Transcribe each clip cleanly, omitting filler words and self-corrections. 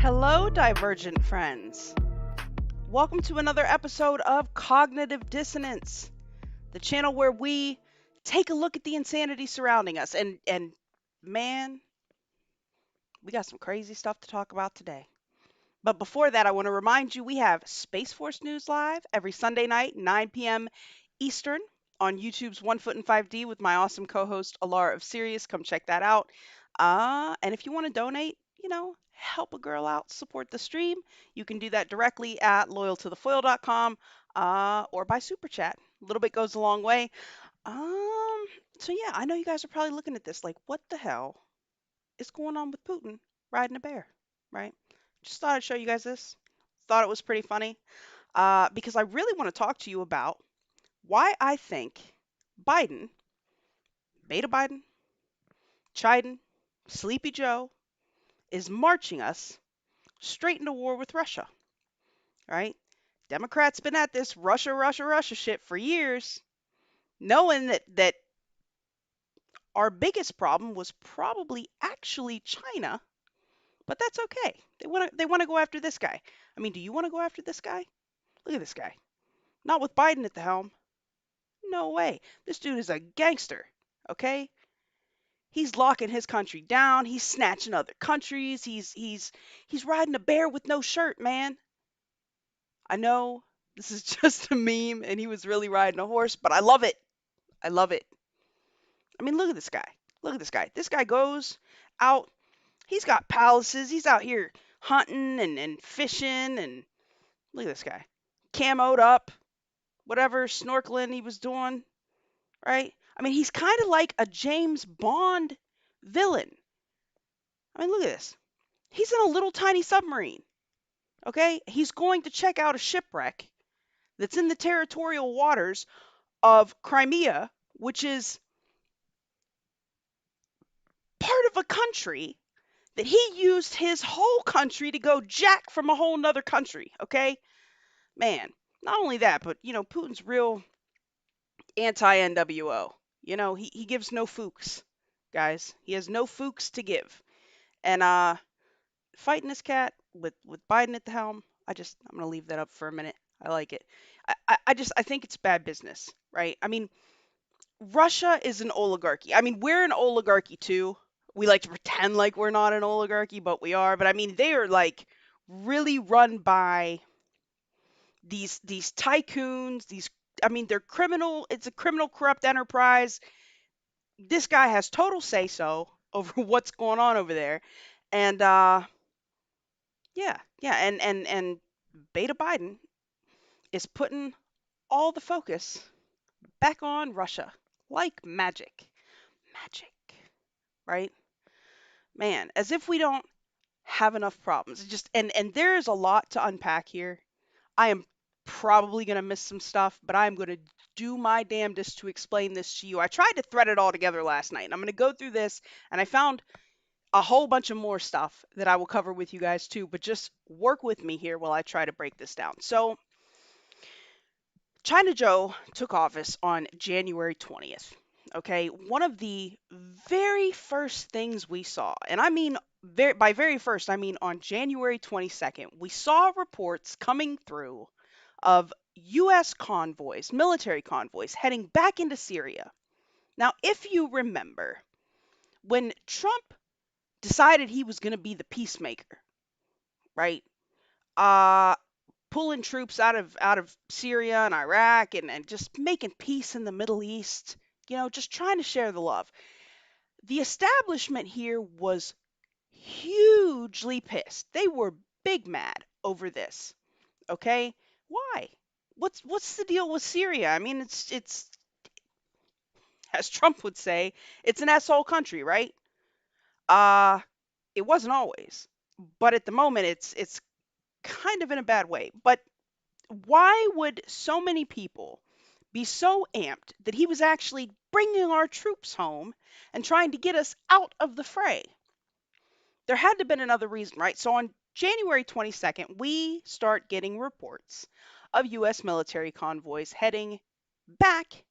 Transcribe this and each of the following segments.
Hello, divergent friends. Welcome to another episode of Cognitive Dissonance, the channel where we take a look at the insanity surrounding us. And man, we got some crazy stuff to talk about today. But before that, I want to remind you we have Space Force News Live every Sunday night, 9 p.m. Eastern on YouTube's 1 Foot in 5D with my awesome co-host Alara of Sirius. Come check that out. And if you want to donate, help a girl out, support the stream, you can do that directly at loyal2ThaFoil.com or by super chat. A little bit goes a long way. So yeah, I know you guys are probably looking at this like, what the hell is going on with Putin riding a bear, right? Just thought I'd show you guys this. Thought it was pretty funny because I really want to talk to you about why I think Biden, Beta Biden, Chiden, Sleepy Joe, is marching us straight into war with Russia, right? Democrats been at this Russia, Russia, Russia shit for years, knowing that our biggest problem was probably actually China, but that's okay. They want to go after this guy. I mean, do you want to go after this guy? Look at this guy. Not with Biden at the helm. No way. This dude is a gangster, okay? He's locking his country down. He's snatching other countries. He's riding a bear with no shirt, man. I know this is just a meme and he was really riding a horse, but I love it. I love it. I mean, look at this guy. Look at this guy. This guy goes out. He's got palaces. He's out here hunting and fishing. And look at this guy. Camoed up. Whatever snorkeling he was doing. Right? I mean, he's kind of like a James Bond villain. I mean, look at this. He's in a little tiny submarine. Okay? He's going to check out a shipwreck that's in the territorial waters of Crimea, which is part of a country that he used his whole country to go jack from a whole nother country, okay? Man, not only that, but, Putin's real anti-NWO. He gives no fooks, guys. He has no fooks to give. And fighting this cat with Biden at the helm, I'm going to leave that up for a minute. I like it. I think it's bad business, right? I mean, Russia is an oligarchy. I mean, we're an oligarchy too. We like to pretend like we're not an oligarchy, but we are. But I mean, they are like really run by these tycoons, they're criminal. It's a criminal corrupt enterprise. This guy has total say so over what's going on over there. And yeah, and Beta Biden is putting all the focus back on Russia like magic. Magic, right? Man, as if we don't have enough problems. And there is a lot to unpack here. I am probably going to miss some stuff, but I'm going to do my damnedest to explain this to you. I tried to thread it all together last night, and I'm going to go through this, and I found a whole bunch of more stuff that I will cover with you guys too, but just work with me here while I try to break this down. So, China Joe took office on January 20th. Okay, one of the very first things we saw, and I mean by very first, I mean on January 22nd, we saw reports coming through of U.S. convoys, military convoys, heading back into Syria. Now, if you remember, when Trump decided he was going to be the peacemaker, right? Pulling troops out of Syria and Iraq and just making peace in the Middle East, just trying to share the love. The establishment here was hugely pissed. They were big mad over this. Okay? Why? What's the deal with Syria? I mean, it's as Trump would say, it's an asshole country, right? Uh it wasn't always. But at the moment it's kind of in a bad way. But why would so many people be so amped that he was actually bringing our troops home and trying to get us out of the fray? There had to have been another reason, right? So on January 22nd, we start getting reports of U.S. military convoys heading back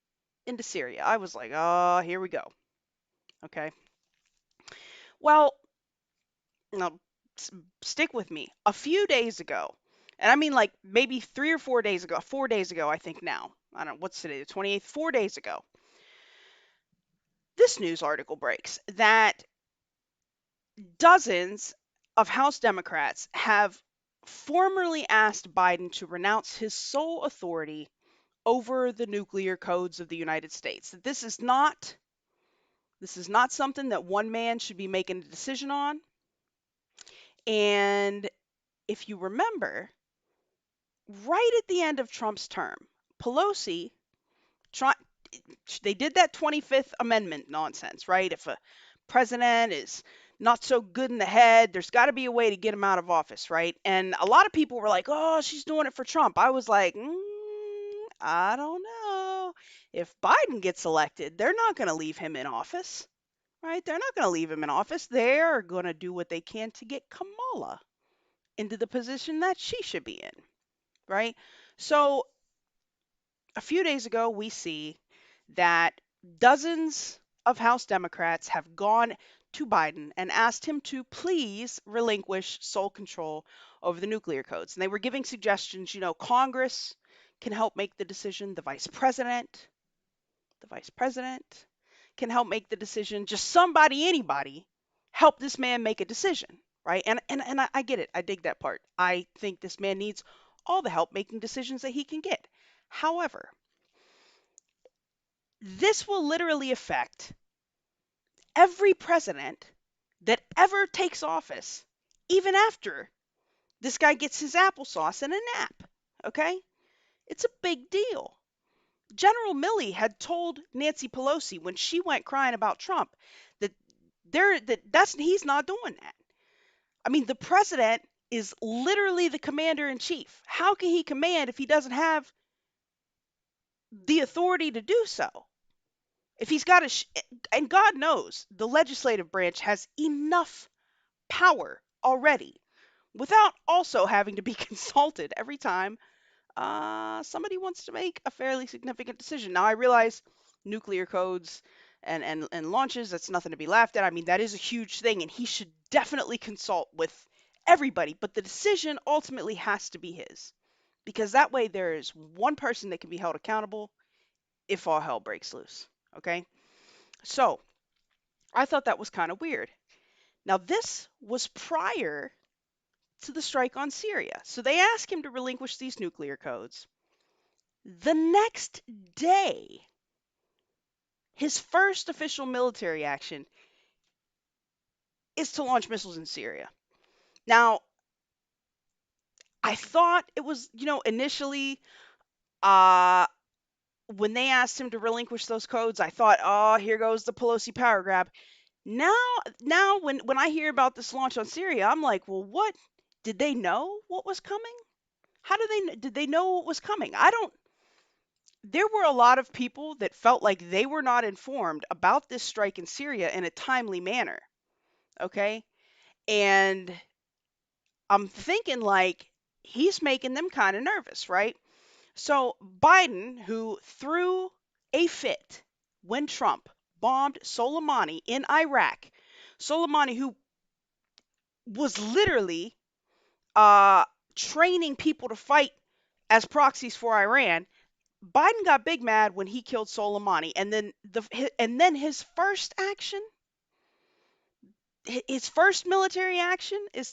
into Syria. I was like, oh, here we go. Okay. Well, now stick with me. A few days ago, and I mean like maybe 3 or 4 days ago, 4 days ago, I think now. I don't know, what's today, the 28th, 4 days ago, this news article breaks that dozens of House Democrats have formally asked Biden to renounce his sole authority over the nuclear codes of the United States. That this is not something that one man should be making a decision on. And if you remember, right at the end of Trump's term, Pelosi try, they did that 25th Amendment nonsense, right? If a president is not so good in the head, there's got to be a way to get him out of office, right? And a lot of people were like, "Oh, she's doing it for Trump." I was like, I don't know. If Biden gets elected, they're not going to leave him in office, right? They're not going to leave him in office. They're going to do what they can to get Kamala into the position that she should be in, right? So a few days ago, we see that dozens of House Democrats have gone to Biden and asked him to please relinquish sole control over the nuclear codes. And they were giving suggestions, Congress can help make the decision, the vice president can help make the decision, just somebody, anybody, help this man make a decision, right? And I get it. I dig that part. I think this man needs all the help making decisions that he can get. However, this will literally affect every president that ever takes office, even after this guy gets his applesauce and a nap. Okay? It's a big deal. General Milley had told Nancy Pelosi when she went crying about Trump that that's he's not doing that. I mean, the president is literally the commander in chief. How can he command if he doesn't have the authority to do so? If he's got and God knows the legislative branch has enough power already without also having to be consulted every time somebody wants to make a fairly significant decision. Now, I realize nuclear codes and launches, that's nothing to be laughed at. I mean, that is a huge thing, and he should definitely consult with everybody, but the decision ultimately has to be his because that way there is one person that can be held accountable if all hell breaks loose. Okay? So, I thought that was kind of weird. Now, this was prior to the strike on Syria. So they asked him to relinquish these nuclear codes. The next day, his first official military action is to launch missiles in Syria. Now, I thought it was, initially, uh, when they asked him to relinquish those codes, I thought, oh, here goes the Pelosi power grab. Now, when I hear about this launch on Syria, I'm like, well, what? Did they know what was coming? How did they know what was coming? I don't. There were a lot of people that felt like they were not informed about this strike in Syria in a timely manner. Okay. And I'm thinking like he's making them kind of nervous, right? So Biden, who threw a fit when Trump bombed Soleimani in Iraq, Soleimani, who was literally training people to fight as proxies for Iran, Biden got big mad when he killed Soleimani, and then his first action, his first military action is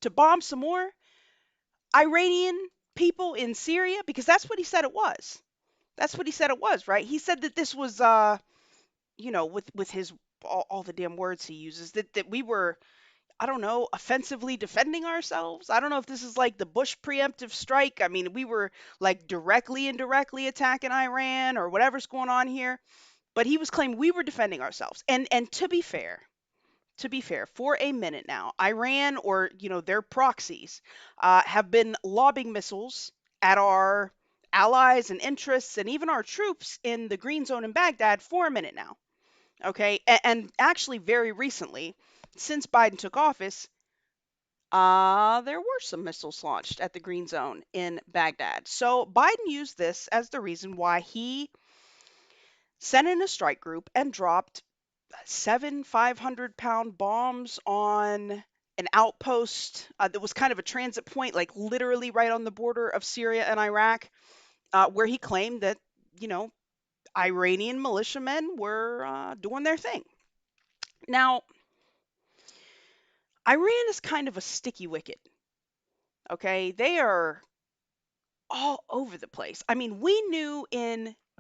to bomb some more Iranian people in Syria because that's what he said it was. That's what he said it was, right? He said that this was with his all the damn words he uses, that we were, I don't know, offensively defending ourselves. I don't know if this is like the Bush preemptive strike. I mean, we were like directly and indirectly attacking Iran or whatever's going on here. But he was claiming we were defending ourselves. And to be fair, for a minute now, Iran, or their proxies, have been lobbing missiles at our allies and interests and even our troops in the green zone in Baghdad for a minute now. Okay, and actually very recently, since Biden took office, there were some missiles launched at the green zone in Baghdad. So Biden used this as the reason why he sent in a strike group and dropped seven 500-pound bombs on an outpost that was kind of a transit point, like literally right on the border of Syria and Iraq, where he claimed that, you know, Iranian militiamen were doing their thing. Now, Iran is kind of a sticky wicket, okay? They are all over the place. I mean,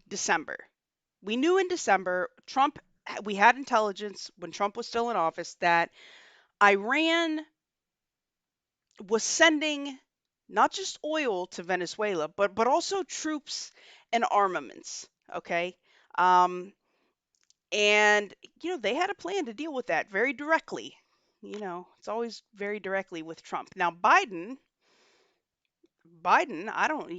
December, we knew in December, we had intelligence when Trump was still in office that Iran was sending not just oil to Venezuela, but also troops and armaments. Okay, um, and they had a plan to deal with that very directly. It's always very directly with Trump. Now Biden, I don't,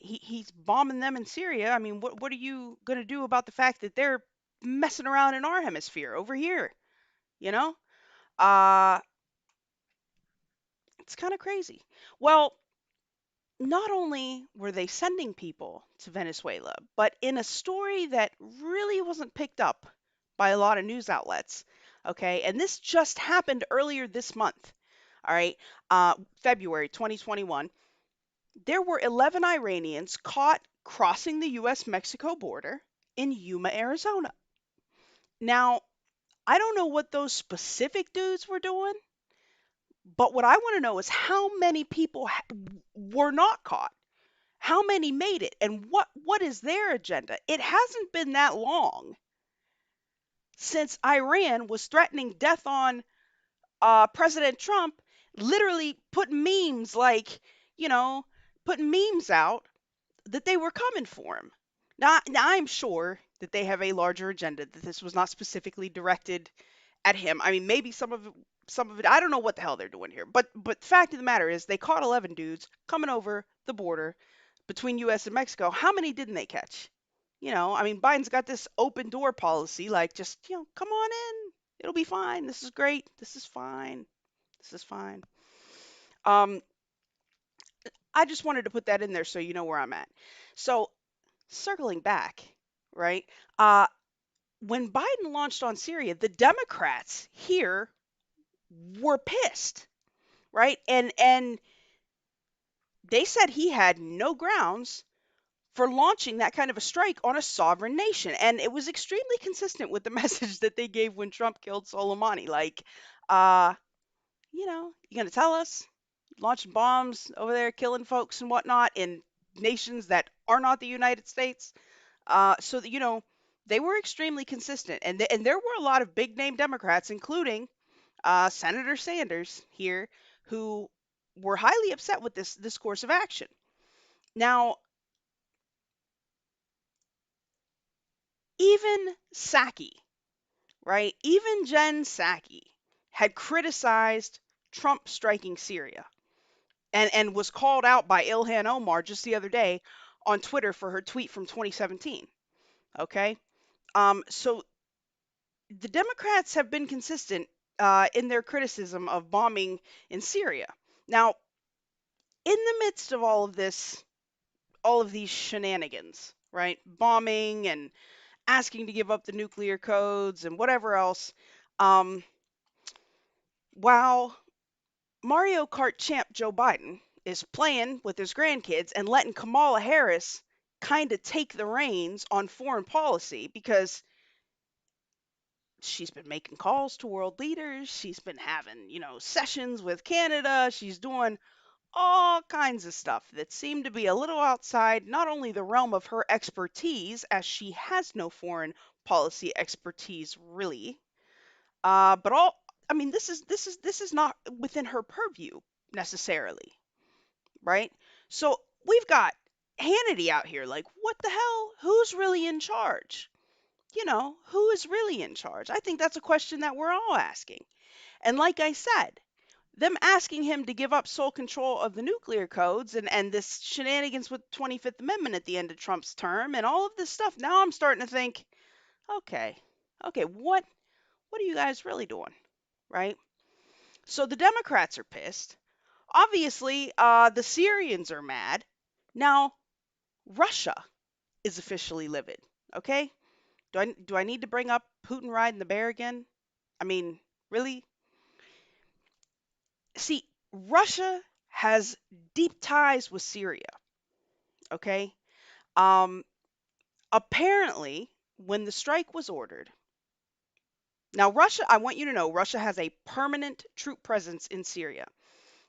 he's bombing them in Syria. I mean, what are you gonna do about the fact that they're messing around in our hemisphere over here? You know, uh, it's kind of crazy. Well, not only were they sending people to Venezuela, but in a story that really wasn't picked up by a lot of news outlets. Okay, and this just happened earlier this month. All right, February 2021. There were 11 Iranians caught crossing the U.S. Mexico border in Yuma, Arizona. Now, I don't know what those specific dudes were doing, but what I want to know is how many people were not caught. How many made it, and what is their agenda? It hasn't been that long since Iran was threatening death on President Trump, literally you know, putting memes out that they were coming for him. Now I'm sure that they have a larger agenda, that this was not specifically directed at him. I mean, maybe some of it, I don't know what the hell they're doing here. But the fact of the matter is they caught 11 dudes coming over the border between US and Mexico. How many didn't they catch? I mean, Biden's got this open door policy, like, just, come on in. It'll be fine. This is great. This is fine. This is fine. Um, I just wanted to put that in there so you know where I'm at. So, circling back, right? Uh, when Biden launched on Syria, the Democrats here were pissed, right? And they said he had no grounds for launching that kind of a strike on a sovereign nation. And it was extremely consistent with the message that they gave when Trump killed Soleimani. Like, uh, you gonna tell us launching bombs over there, killing folks and whatnot in nations that are not the United States? So that, they were extremely consistent, and there were a lot of big name Democrats, including Senator Sanders here, who were highly upset with this course of action. Now, even Psaki, right? Even Jen Psaki had criticized Trump striking Syria, and was called out by Ilhan Omar just the other day on Twitter for her tweet from 2017. Okay, so the Democrats have been consistent in their criticism of bombing in Syria. Now, in the midst of all of these shenanigans, right? Bombing and asking to give up the nuclear codes and whatever else. Um, while Mario Kart champ Joe Biden is playing with his grandkids and letting Kamala Harris kind of take the reins on foreign policy, because she's been making calls to world leaders. She's been having, sessions with Canada. She's doing all kinds of stuff that seem to be a little outside not only the realm of her expertise, as she has no foreign policy expertise, really. But this is not within her purview necessarily, right? So we've got Hannity out here, like, what the hell? Who's really in charge? Who is really in charge? I think that's a question that we're all asking. And like I said, them asking him to give up sole control of the nuclear codes and this shenanigans with 25th Amendment at the end of Trump's term and all of this stuff. Now I'm starting to think, okay, what are you guys really doing, right? So the Democrats are pissed. Obviously, the Syrians are mad. Now, Russia is officially livid. Okay? Do I need to bring up Putin riding the bear again? I mean, really? See, Russia has deep ties with Syria. Okay? Um, Apparently, when the strike was ordered, now Russia, I want you to know, Russia has a permanent troop presence in Syria.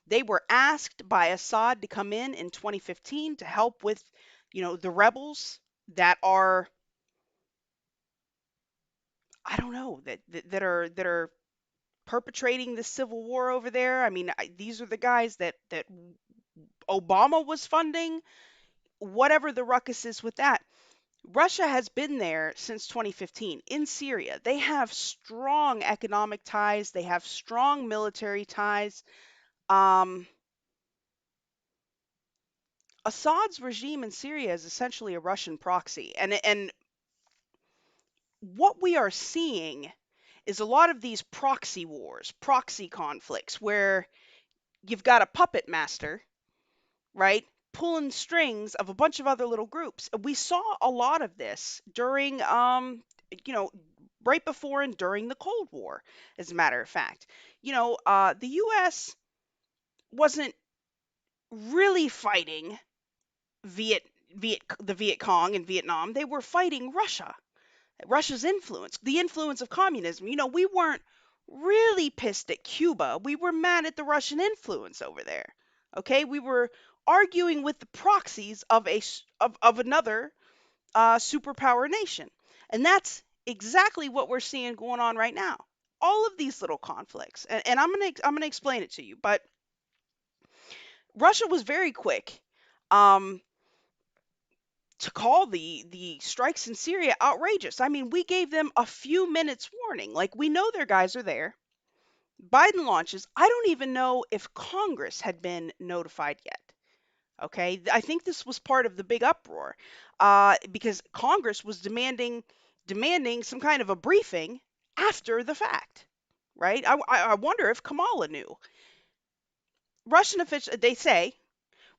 They were asked by Assad to come in 2015 to help with, the rebels that are, I don't know, that are perpetrating the civil war over there. I mean, these are the guys that Obama was funding, whatever the ruckus is with that. Russia has been there since 2015 in Syria. They have strong economic ties, they have strong military ties. Um, Assad's regime in Syria is essentially a Russian proxy. And what we are seeing is a lot of these proxy wars, proxy conflicts, where you've got a puppet master, right, pulling strings of a bunch of other little groups. We saw a lot of this during, you know, right before and during the Cold War, as a matter of fact. The U.S. wasn't really fighting the Viet Cong in Vietnam. They were fighting Russia's influence, the influence of communism. We weren't really pissed at Cuba. We were mad at the Russian influence over there. Okay, we were arguing with the proxies of another superpower nation, and that's exactly what we're seeing going on right now. All of these little conflicts, and I'm gonna explain it to you. But Russia was very quick. Um, to call the strikes in Syria outrageous. I mean, we gave them a few minutes warning. Like, we know their guys are there. Biden launches. I don't even know if Congress had been notified yet. Okay, I think this was part of the big uproar, because Congress was demanding some kind of a briefing after the fact, right? I wonder if Kamala knew. Russian officials, they say,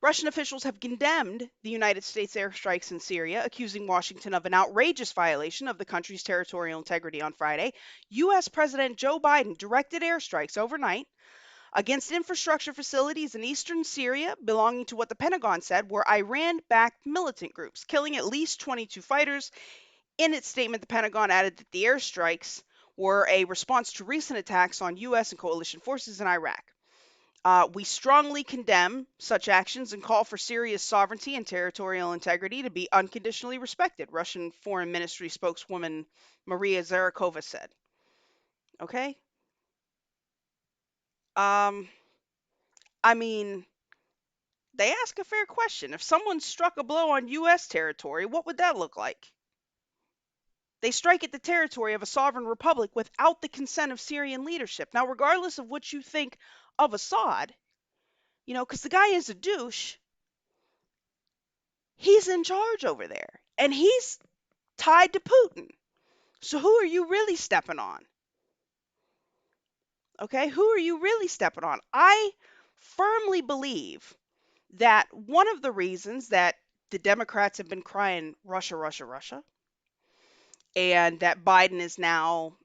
Russian officials have condemned the United States airstrikes in Syria, accusing Washington of an outrageous violation of the country's territorial integrity on Friday. U.S. President Joe Biden directed airstrikes overnight against infrastructure facilities in eastern Syria belonging to what the Pentagon said were Iran backed militant groups, killing at least 22 fighters. In its statement, the Pentagon added that the airstrikes were a response to recent attacks on U.S. and coalition forces in Iraq. We strongly condemn such actions and call for Syria's sovereignty and territorial integrity to be unconditionally respected, Russian Foreign Ministry spokeswoman Maria Zakharova said. Okay? Um, I mean, they ask a fair question. If someone struck a blow on U.S. territory, what would that look like? They strike at the territory of a sovereign republic without the consent of Syrian leadership. Now, regardless of what you think of Assad, because the guy is a douche, he's in charge over there. And he's tied to Putin. So who are you really stepping on? Okay, who are you really stepping on? I firmly believe that one of the reasons that the Democrats have been crying Russia, Russia, Russia, and that Biden is now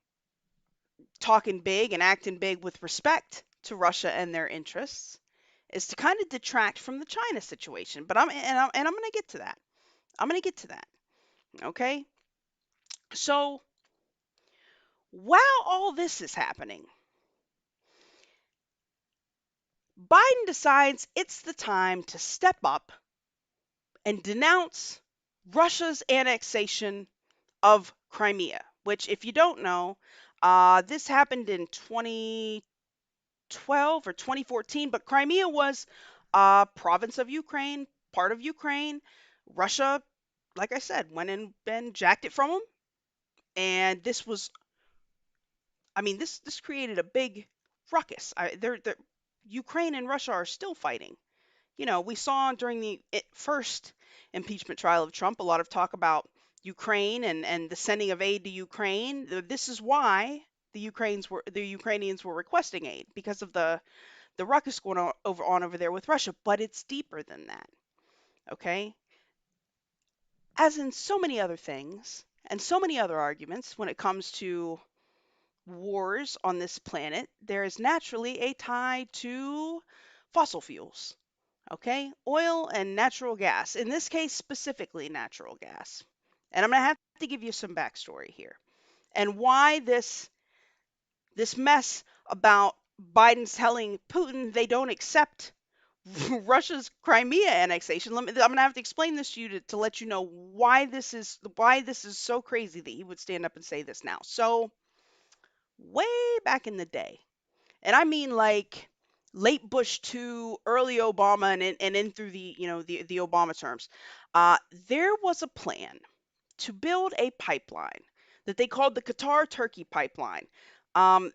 talking big and acting big with respect to Russia and their interests is to kind of detract from the China situation. But I'm going to get to that. I'm going to get to that. Okay? So, while all this is happening, Biden decides it's the time to step up and denounce Russia's annexation of Crimea, which, if you don't know, this happened in 2012 or 2014, but Crimea was a province of Ukraine, part of Ukraine. Russia, like I said, went in and jacked it from them. And this was, I mean, this created a big ruckus. Ukraine and Russia are still fighting. We saw during the first impeachment trial of Trump a lot of talk about Ukraine and the sending of aid to Ukraine. This is why the Ukrainians were requesting aid, because of the ruckus going on over there with Russia. But it's deeper than that. Okay, as in so many other things and so many other arguments when it comes to wars on this planet, there is naturally a tie to fossil fuels. Okay, oil and natural gas, in this case specifically natural gas. And I'm going to have to give you some backstory here and why this mess about Biden telling Putin they don't accept Russia's Crimea annexation. I'm going to have to explain this to you to let you know why this is so crazy that he would stand up and say this now. So way back in the day, and I mean like late Bush to early Obama, and in through the Obama terms, there was a plan to build a pipeline that they called the Qatar-Turkey pipeline.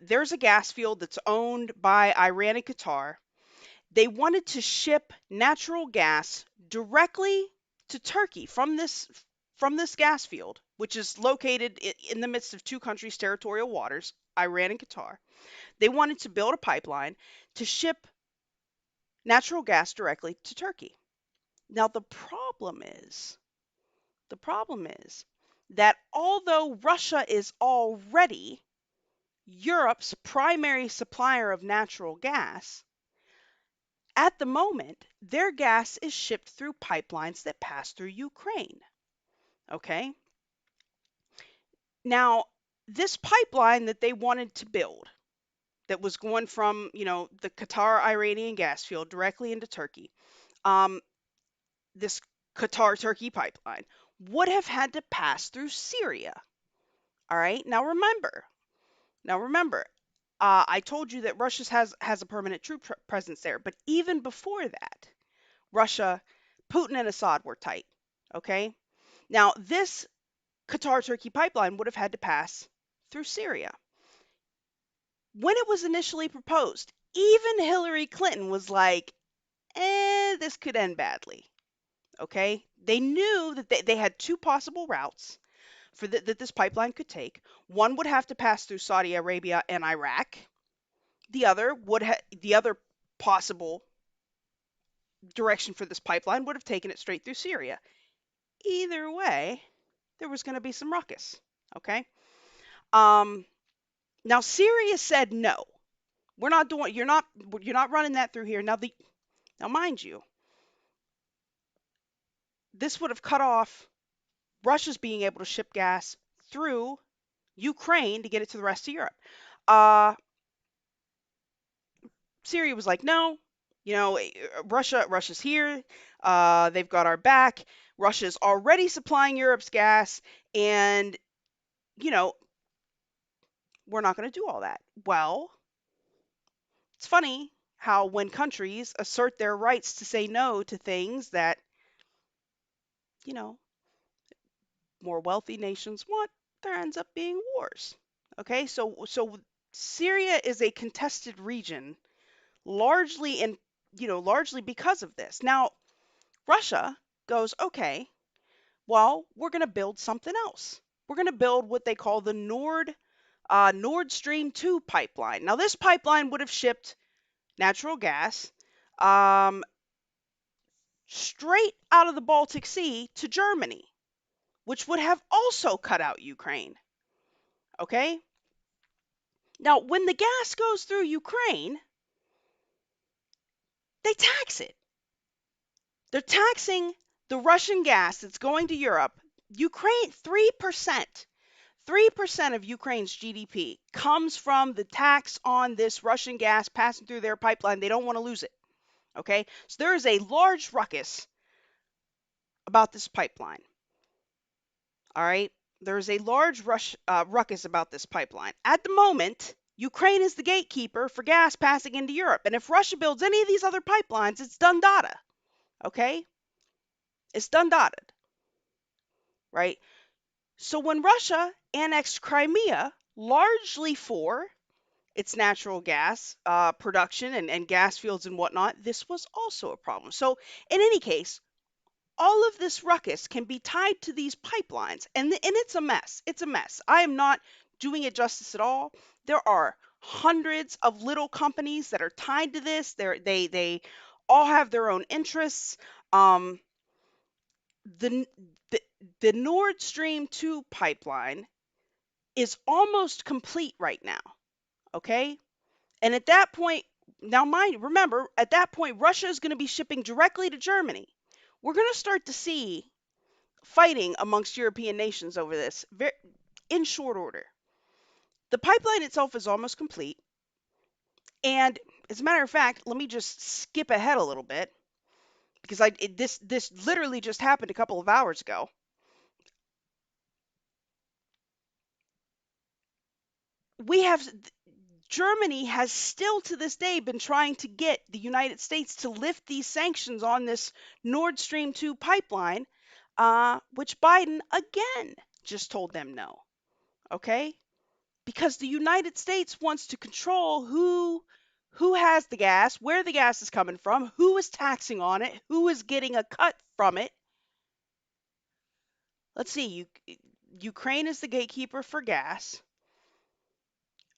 There's a gas field that's owned by Iran and Qatar. They wanted to ship natural gas directly to Turkey from this gas field, which is located in the midst of two countries' territorial waters, Iran and Qatar. They wanted to build a pipeline to ship natural gas directly to Turkey. Now the problem is that although Russia is already Europe's primary supplier of natural gas, at the moment their gas is shipped through pipelines that pass through Ukraine. Okay? Now, this pipeline that they wanted to build, that was going from, the Qatar Iranian gas field directly into Turkey, um, this Qatar Turkey pipeline would have had to pass through Syria. All right. Now remember, I told you that Russia has a permanent troop presence there, but even before that, Russia, Putin and Assad were tight. Okay. Now this Qatar Turkey pipeline would have had to pass through Syria. When it was initially proposed, even Hillary Clinton was like, this could end badly. Okay. They knew that they had two possible routes that this pipeline could take. One would have to pass through Saudi Arabia and Iraq. The other possible direction for this pipeline would have taken it straight through Syria. Either way, there was going to be some ruckus. Okay. Um, Now Syria said no. We're not doing. You're not running that through here. Now mind you, this would have cut off Russia's being able to ship gas through Ukraine to get it to the rest of Europe. Uh, Syria was like, no, Russia's here. They've got our back. Russia's already supplying Europe's gas, and you know, we're not going to do all that. Well, it's funny how when countries assert their rights to say no to things that, you know, more wealthy nations want, there ends up being wars. Okay, so Syria is a contested region, largely because of this. Now, Russia goes, okay, well, we're going to build something else. We're going to build what they call the Nord Stream 2 pipeline. Now, this pipeline would have shipped natural gas um, straight out of the Baltic Sea to Germany, which would have also cut out Ukraine. Okay? Now, when the gas goes through Ukraine, they tax it. They're taxing the Russian gas that's going to Europe. Ukraine, 3%. 3% of Ukraine's GDP comes from the tax on this Russian gas passing through their pipeline. They don't want to lose it. Okay? So there is a large ruckus about this pipeline. All right? There's a large ruckus about this pipeline. At the moment, Ukraine is the gatekeeper for gas passing into Europe. And if Russia builds any of these other pipelines, it's done data. Okay? It's done dotted, right? So when Russia annexed Crimea, largely for its natural gas production and gas fields and whatnot, this was also a problem. So in any case, all of this ruckus can be tied to these pipelines, and it's a mess. It's a mess. I am not doing it justice at all. There are hundreds of little companies that are tied to this. They all have their own interests. Um, the, the the Nord Stream 2 pipeline is almost complete right now. Okay, and at that point, now remember, at that point, Russia is going to be shipping directly to Germany. We're going to start to see fighting amongst European nations over this in short order. The pipeline itself is almost complete. And as a matter of fact, let me just skip ahead a little bit because this literally just happened a couple of hours ago. We have Germany has still to this day been trying to get the United States to lift these sanctions on this Nord Stream 2 pipeline, which Biden again just told them no. Okay? Because the United States wants to control who has the gas, where the gas is coming from, who is taxing on it, who is getting a cut from it. Let's see. Ukraine is the gatekeeper for gas.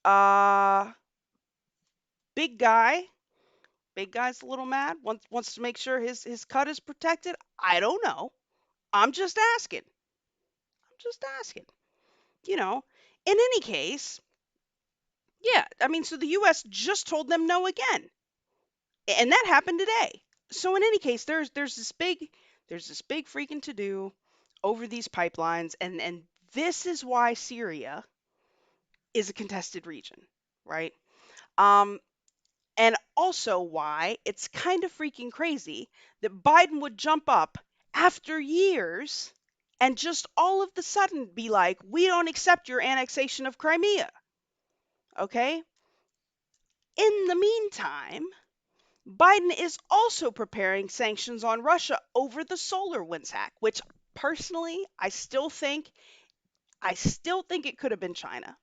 Uh, big guy. Big guy's a little mad. Wants to make sure his cut is protected. I don't know. I'm just asking. I'm just asking. You know. In any case, yeah. I mean, so the U.S. just told them no again, and that happened today. So in any case, there's this big freaking to do over these pipelines, and this is why Syria is a contested region, right? Um, and also why it's kind of freaking crazy that Biden would jump up after years and just all of the sudden be like, we don't accept your annexation of Crimea. Okay? In the meantime, Biden is also preparing sanctions on Russia over the SolarWinds hack, which personally I still think it could have been China.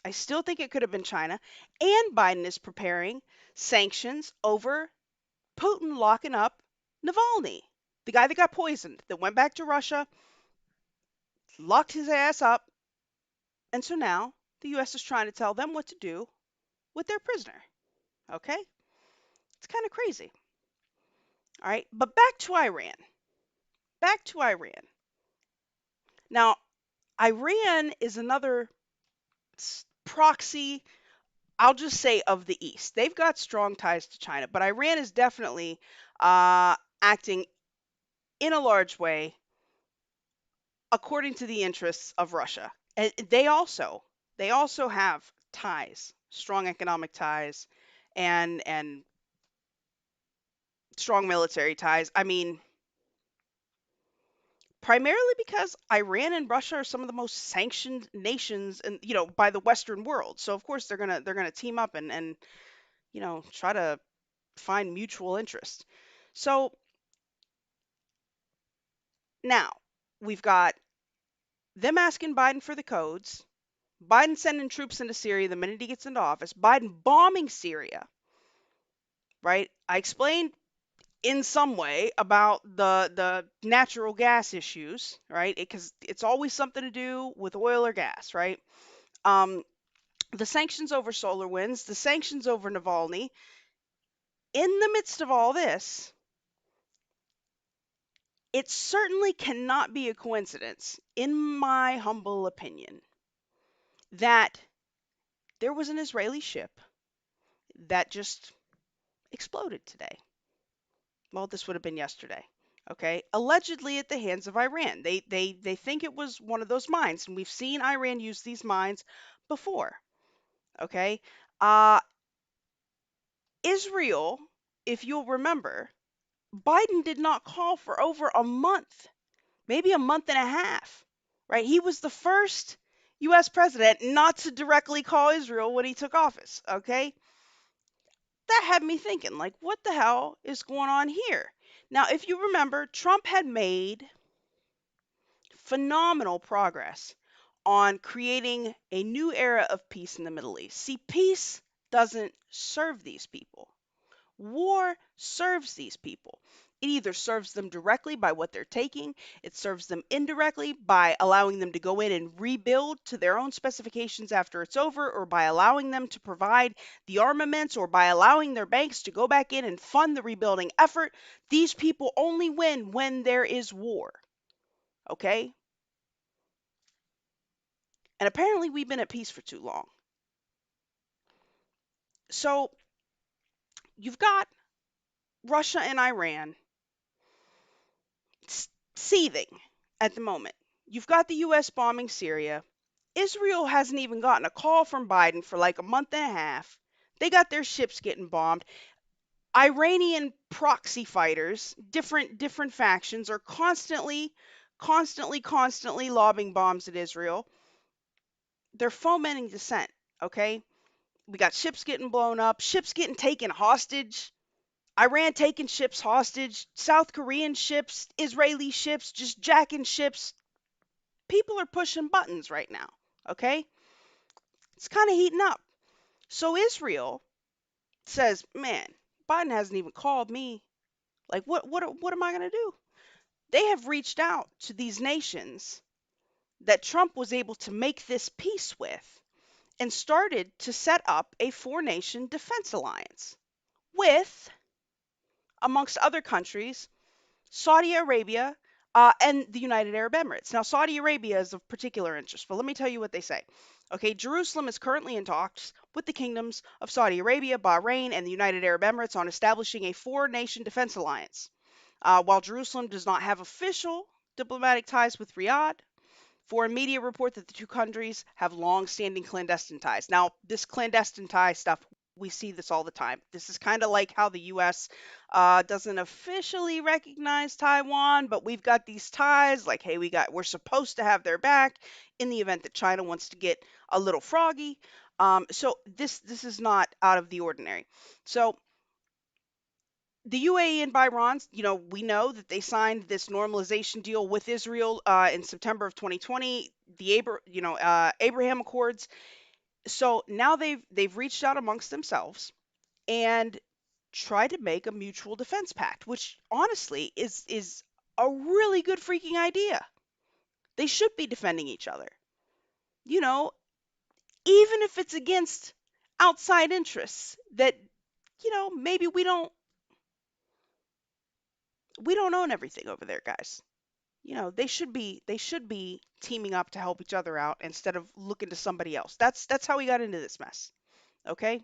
I still think it could have been China. And Biden is preparing sanctions over Putin locking up Navalny, the guy that got poisoned, that went back to Russia, locked his ass up, and so now the US is trying to tell them what to do with their prisoner. Okay? It's kind of crazy. All right, but back to Iran. Back to Iran. Now, Iran is another proxy, I'll just say, of the East. They've got strong ties to China, but Iran is definitely acting in a large way according to the interests of Russia. And they also have ties, strong economic ties, and strong military ties. I mean, primarily because Iran and Russia are some of the most sanctioned nations, and by the Western world. So of course they're gonna team up and try to find mutual interest. So now we've got them asking Biden for the codes, Biden sending troops into Syria the minute he gets into office, Biden bombing Syria, right? I explained in some way about the natural gas issues, right? Because it's always something to do with oil or gas, right? Um, the sanctions over SolarWinds, the sanctions over Navalny. In the midst of all this, it certainly cannot be a coincidence, in my humble opinion, that there was an Israeli ship that just exploded today. Well, this would have been yesterday. Okay, allegedly at the hands of Iran. They think it was one of those mines, and we've seen Iran use these mines before. Okay, uh, Israel, if you'll remember, Biden did not call for over a month, maybe a month and a half, right? He was the first US president not to directly call Israel when he took office, okay? That had me thinking, like, what the hell is going on here? Now, if you remember, Trump had made phenomenal progress on creating a new era of peace in the Middle East. See, peace doesn't serve these people. War serves these people. It either serves them directly by what they're taking, it serves them indirectly by allowing them to go in and rebuild to their own specifications after it's over, or by allowing them to provide the armaments, or by allowing their banks to go back in and fund the rebuilding effort. These people only win when there is war. Okay? And apparently we've been at peace for too long. So you've got Russia and Iran seething at the moment. You've got the US bombing Syria. Israel hasn't even gotten a call from Biden for like a month and a half. They got their ships getting bombed. Iranian proxy fighters, different factions are constantly lobbing bombs at Israel. They're fomenting dissent, okay? We got ships getting blown up, ships getting taken hostage. Iran taking ships hostage, South Korean ships, Israeli ships, just jacking ships. People are pushing buttons right now, okay? It's kind of heating up. So Israel says, "Man, Biden hasn't even called me. Like what am I going to do?" They have reached out to these nations that Trump was able to make this peace with and started to set up a four-nation defense alliance with, amongst other countries, Saudi Arabia, and the United Arab Emirates. Now, Saudi Arabia is of particular interest, but let me tell you what they say. Okay, Jerusalem is currently in talks with the kingdoms of Saudi Arabia, Bahrain, and the United Arab Emirates on establishing a four-nation defense alliance. While Jerusalem does not have official diplomatic ties with Riyadh, foreign media report that the two countries have long-standing clandestine ties. Now, this clandestine tie stuff, we see this all the time. This is kind of like how the U.S. Doesn't officially recognize Taiwan, but we've got these ties. Like, hey, we're supposed to have their back in the event that China wants to get a little froggy. So this is not out of the ordinary. So the UAE and Bahrain, we know that they signed this normalization deal with Israel in September of 2020, the Abraham Accords. So now they've reached out amongst themselves and tried to make a mutual defense pact, which honestly is a really good freaking idea. They should be defending each other. You know, even if it's against outside interests that maybe we don't own everything over there, guys. They should be teaming up to help each other out instead of looking to somebody else. That's how we got into this mess. Okay?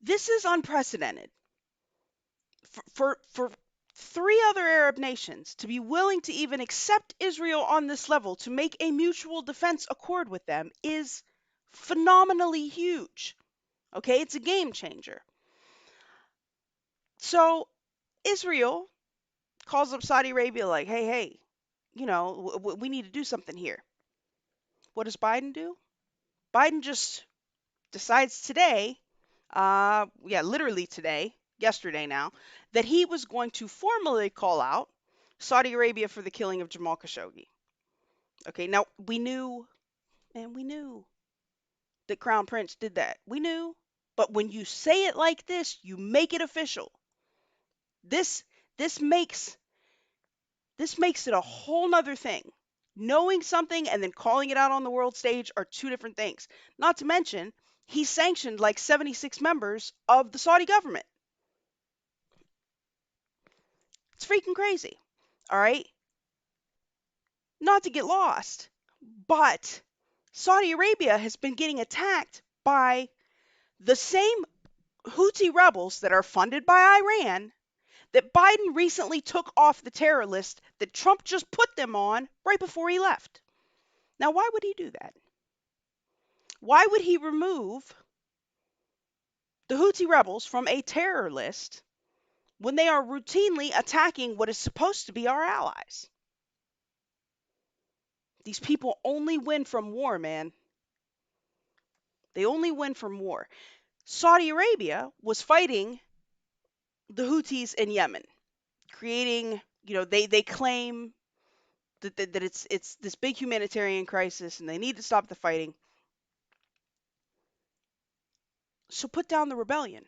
This is unprecedented for three other Arab nations to be willing to even accept Israel on this level to make a mutual defense accord with them is phenomenally huge. Okay? It's a game changer. So, Israel calls up Saudi Arabia like, hey, we need to do something here. What does Biden do? Biden just decides today, literally today, yesterday now, that he was going to formally call out Saudi Arabia for the killing of Jamal Khashoggi. Okay, now we knew that Crown Prince did that. We knew. But when you say it like this, you make it official. This this makes This makes it a whole nother thing. Knowing something and then calling it out on the world stage are two different things. Not to mention, he sanctioned like 76 members of the Saudi government. It's freaking crazy. All right? Not to get lost, but Saudi Arabia has been getting attacked by the same Houthi rebels that are funded by Iran that Biden recently took off the terror list that Trump just put them on right before he left. Now, why would he do that? Why would he remove the Houthi rebels from a terror list when they are routinely attacking what is supposed to be our allies? These people only win from war, man. They only win from war. Saudi Arabia was fighting the Houthis in Yemen, creating, they claim that it's this big humanitarian crisis and they need to stop the fighting. So put down the rebellion.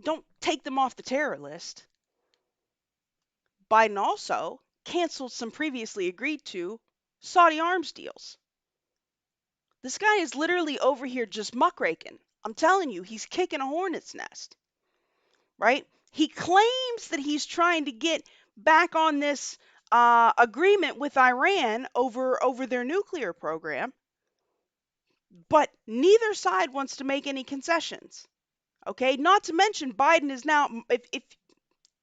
Don't take them off the terror list. Biden also canceled some previously agreed to Saudi arms deals. This guy is literally over here just muckraking. I'm telling you, he's kicking a hornet's nest, right? He claims that he's trying to get back on this agreement with Iran over their nuclear program, but neither side wants to make any concessions. Okay, not to mention Biden is now,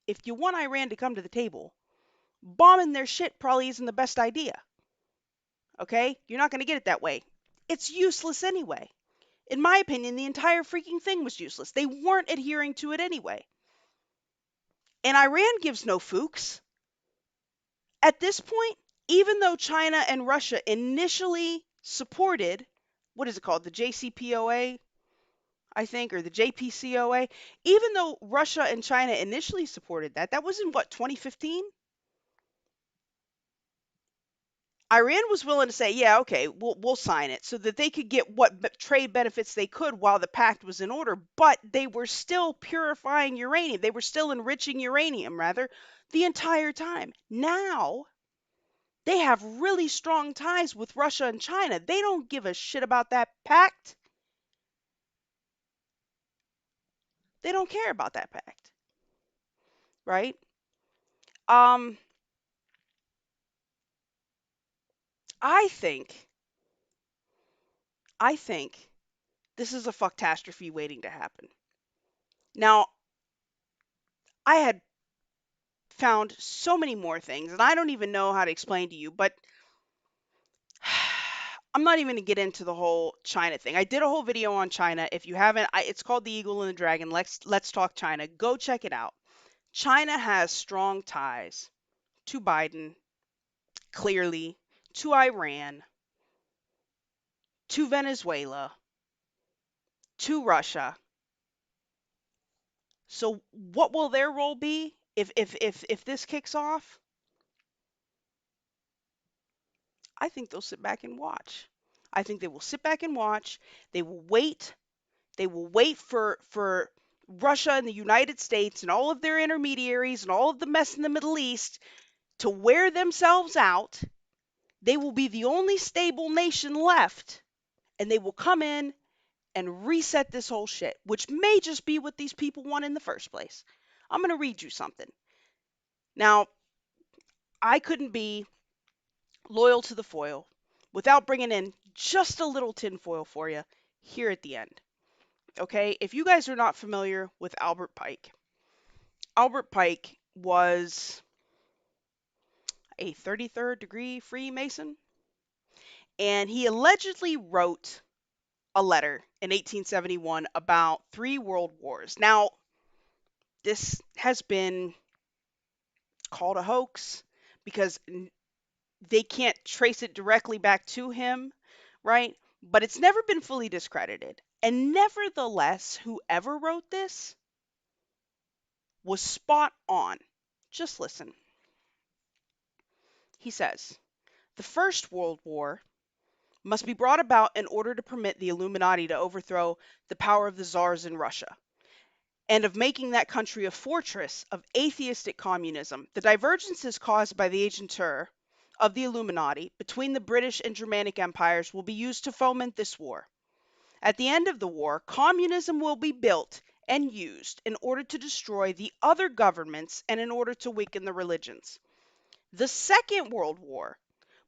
if you want Iran to come to the table, bombing their shit probably isn't the best idea. Okay, you're not going to get it that way. It's useless anyway. In my opinion, the entire freaking thing was useless. They weren't adhering to it anyway. And Iran gives no fooks. At this point, even though China and Russia initially supported, what is it called? The JCPOA, I think, or the JPCOA. Even though Russia and China initially supported that, that was in what, 2015? Iran was willing to say, yeah, okay, we'll sign it so that they could get what trade benefits they could while the pact was in order, but they were still purifying uranium. They were still enriching uranium, rather, the entire time. Now, they have really strong ties with Russia and China. They don't give a shit about that pact. They don't care about that pact, right? Um, I think, I think this is a fucktastrophe waiting to happen. Now, I had found so many more things, and I don't even know how to explain to you, but I'm not even going to get into the whole China thing. I did a whole video on China. If you haven't, it's called The Eagle and the Dragon. Let's talk China. Go check it out. China has strong ties to Biden, clearly, to Iran, to Venezuela, to Russia. So what will their role be if this kicks off? I think they'll sit back and watch. I think they will sit back and watch. They will wait. They will wait for Russia and the United States and all of their intermediaries and all of the mess in the Middle East to wear themselves out. They will be the only stable nation left, and they will come in and reset this whole shit, which may just be what these people want in the first place. I'm going to read you something. Now, I couldn't be loyal to the foil without bringing in just a little tinfoil for you here at the end. Okay, if you guys are not familiar with Albert Pike was a 33rd degree Freemason, and he allegedly wrote a letter in 1871 about 3 world wars. Now, this has been called a hoax because they can't trace it directly back to him, right? But it's never been fully discredited. And nevertheless, whoever wrote this was spot on. Just listen. He says, the First World War must be brought about in order to permit the Illuminati to overthrow the power of the czars in Russia, and of making that country a fortress of atheistic communism. The divergences caused by the agentur of the Illuminati between the British and Germanic empires will be used to foment this war. At the end of the war, communism will be built and used in order to destroy the other governments and in order to weaken the religions. The Second World War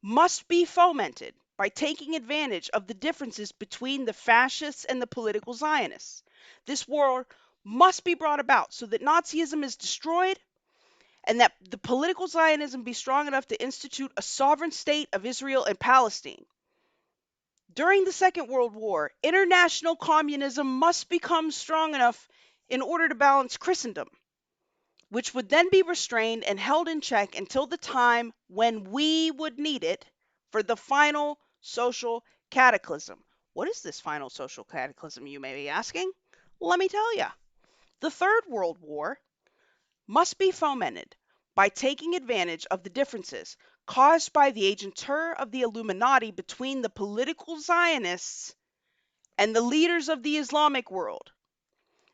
must be fomented by taking advantage of the differences between the fascists and the political Zionists. This war must be brought about so that Nazism is destroyed and that the political Zionism be strong enough to institute a sovereign state of Israel and Palestine. During the Second World War, international communism must become strong enough in order to balance Christendom, which would then be restrained and held in check until the time when we would need it for the final social cataclysm. What is this final social cataclysm, you may be asking? Let me tell you. The Third World War must be fomented by taking advantage of the differences caused by the agentur of the Illuminati between the political Zionists and the leaders of the Islamic world.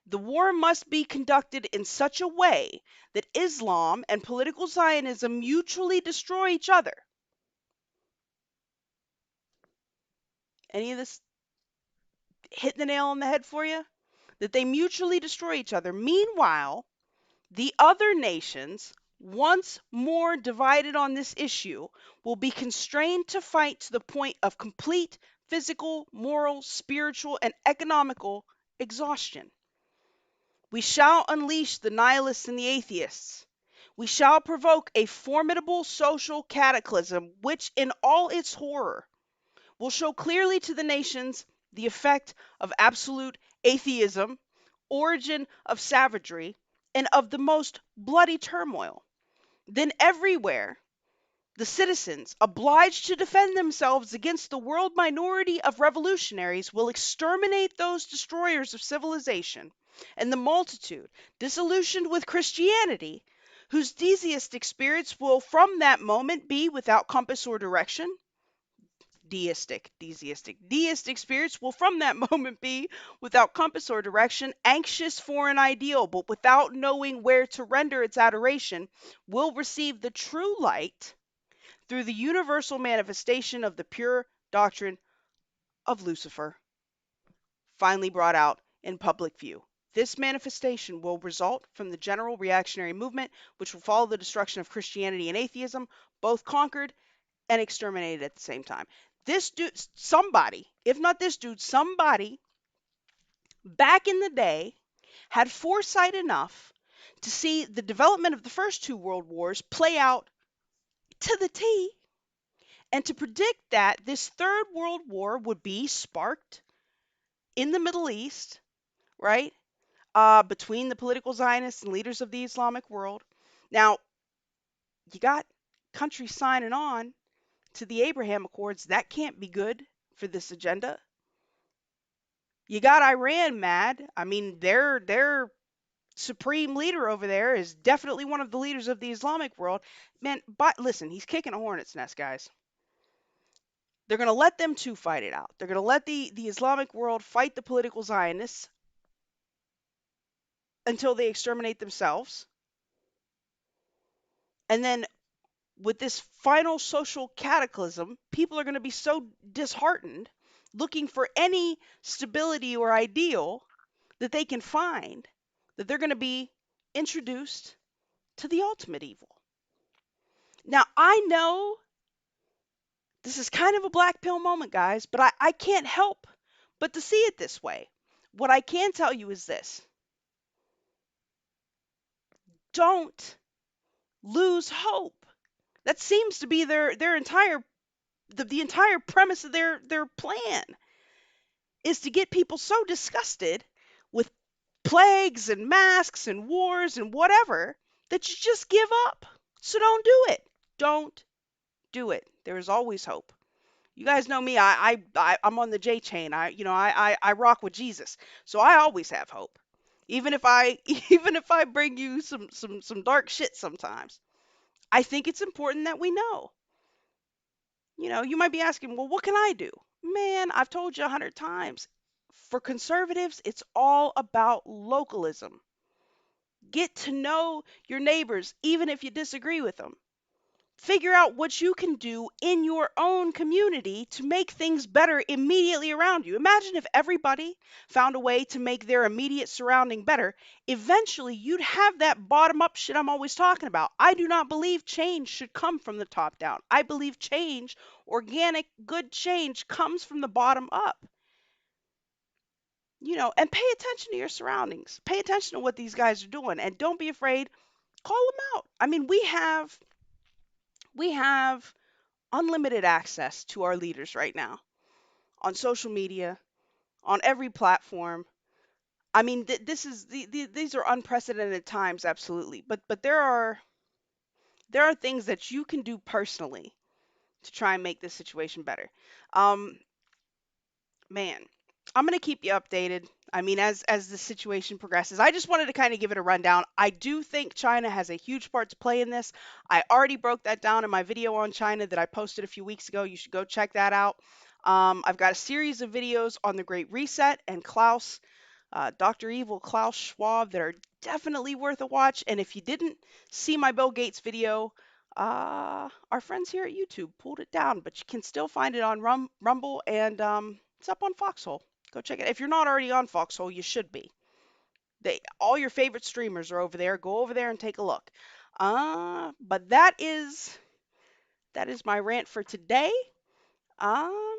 The war must be conducted in such a way that Islam and political Zionism mutually destroy each other. Any of this hitting the nail on the head for you? That they mutually destroy each other. Meanwhile, the other nations, once more divided on this issue, will be constrained to fight to the point of complete physical, moral, spiritual, and economical exhaustion. We shall unleash the nihilists and the atheists. We shall provoke a formidable social cataclysm which, in all its horror, will show clearly to the nations the effect of absolute atheism, origin of savagery, and of the most bloody turmoil. Then everywhere the citizens, obliged to defend themselves against the world minority of revolutionaries, will exterminate those destroyers of civilization, and the multitude, disillusioned with Christianity, whose deistic spirits will from that moment be without compass or direction, deistic spirits will from that moment be without compass or direction, anxious for an ideal, but without knowing where to render its adoration, will receive the true light through the universal manifestation of the pure doctrine of Lucifer, finally brought out in public view. This manifestation will result from the general reactionary movement, which will follow the destruction of Christianity and atheism, both conquered and exterminated at the same time. This dude, somebody, if not this dude, somebody back in the day had foresight enough to see the development of the first two world wars play out to the T and to predict that this third world war would be sparked in the Middle East, right? Between the political Zionists and leaders of the Islamic world. Now, you got countries signing on to the Abraham Accords. That can't be good for this agenda. You got Iran mad. I mean, their supreme leader over there is definitely one of the leaders of the Islamic world. Man, but listen, he's kicking a hornet's nest, guys. They're going to let them two fight it out. They're going to let the Islamic world fight the political Zionists until they exterminate themselves. And then with this final social cataclysm, people are going to be so disheartened looking for any stability or ideal that they can find that they're going to be introduced to the ultimate evil. Now, I know this is kind of a black pill moment, guys, but I can't help but to see it this way. What I can tell you is this: don't lose hope. That seems to be their entire the entire premise of their plan is to get people so disgusted with plagues and masks and wars and whatever that you just give up. So don't do it. Don't do it. There is always hope. You guys know me. I'm on the J chain. I rock with Jesus. So I always have hope. Even if I even if I bring you some dark shit sometimes. I think it's important that we know. You might be asking, well, what can I do? Man, I've told you 100 times. For conservatives, it's all about localism. Get to know your neighbors, even if you disagree with them. Figure out what you can do in your own community to make things better immediately around you. Imagine if everybody found a way to make their immediate surrounding better. Eventually, you'd have that bottom up shit I'm always talking about. I do not believe change should come from the top down. I believe change, organic, good change, comes from the bottom up. And pay attention to your surroundings. Pay attention to what these guys are doing, and don't be afraid. Call them out. I mean, we have unlimited access to our leaders right now on social media, on every platform. I mean, these are unprecedented times, absolutely. But there are things that you can do personally to try and make this situation better. Um, Man, I'm gonna keep you updated. I mean, as the situation progresses, I just wanted to kind of give it a rundown. I do think China has a huge part to play in this. I already broke that down in my video on China that I posted a few weeks ago. You should go check that out. I've got a series of videos on the Great Reset and Klaus, Dr. Evil Klaus Schwab that are definitely worth a watch. And if you didn't see my Bill Gates video, our friends here at YouTube pulled it down, but you can still find it on Rumble and it's up on Foxhole. Go check it. If you're not already on Foxhole, you should be. All your favorite streamers are over there. Go over there and take a look. But that is my rant for today. Um,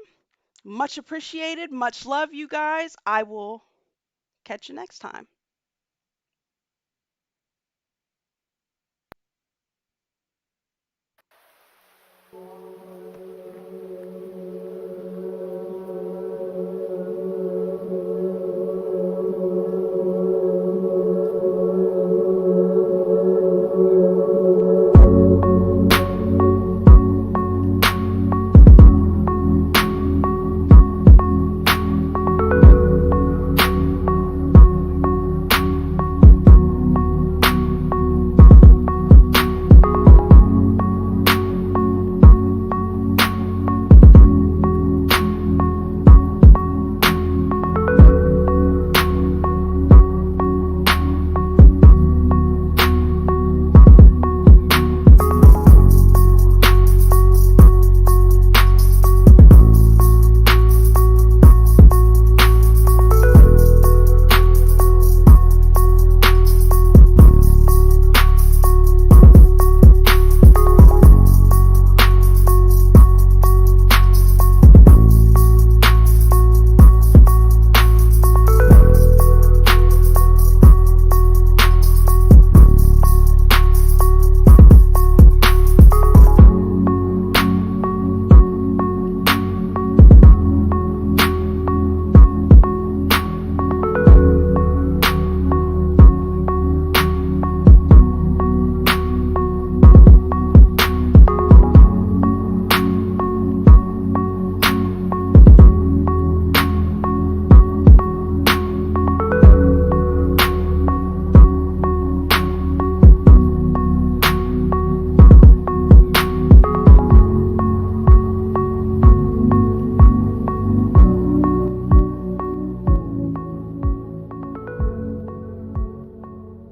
Much appreciated. Much love, you guys. I will catch you next time.